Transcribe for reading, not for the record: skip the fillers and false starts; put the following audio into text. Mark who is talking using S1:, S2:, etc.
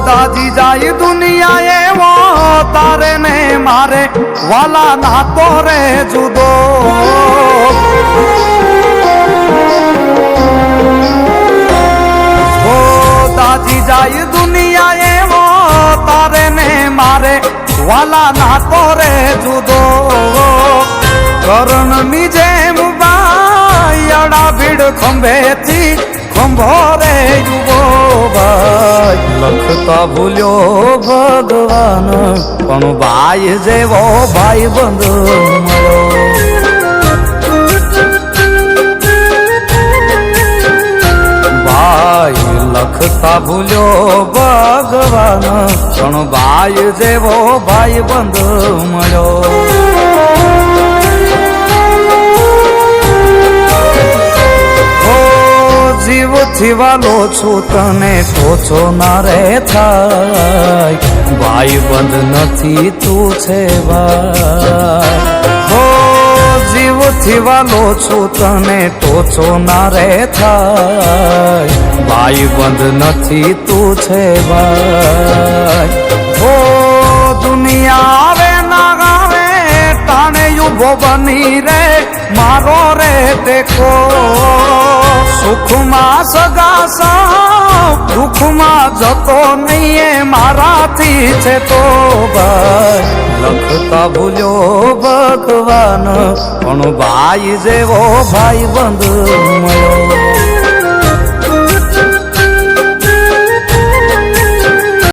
S1: દાજી જાય દુનિયા એવો તારે ને મારે વાલા નાતો રે જુદો દાજી જાય દુનિયા એવો તારે ને મારે વાલા નાતો રે જુદો કરણ ની જેમ બાયડા ભીડ ખંભેથી ખંભો રે યુવો ભાઈ લખતા ભૂલ્યો ભગવાન પણ ભાઈ જેવો ભાઈ બંધ મળ્યો લખતા ભૂલ્યો ભગવાન પણ ભાઈ જેવો ભાઈ બંધ મળ્યો જીવથી વાલો છું તને ટોચો ના રે થાય ભાઈ બંધ નથી તું છે જીવથી વાલો છું તને ટોચો ના રે થાય ભાઈ બંધ નથી તું છે ભાઈ ઓ દુનિયા આવે ના ગાવે ટાણે યુભો બની રે મારો રે દેખો સુખમાં સગા દુઃખમાં જતો નહીં મારાથી છે તો ભાઈ લખતા ભૂલ્યો ભગવાન પણ ભાઈ જેવો ભાઈ બંધ મળ્યો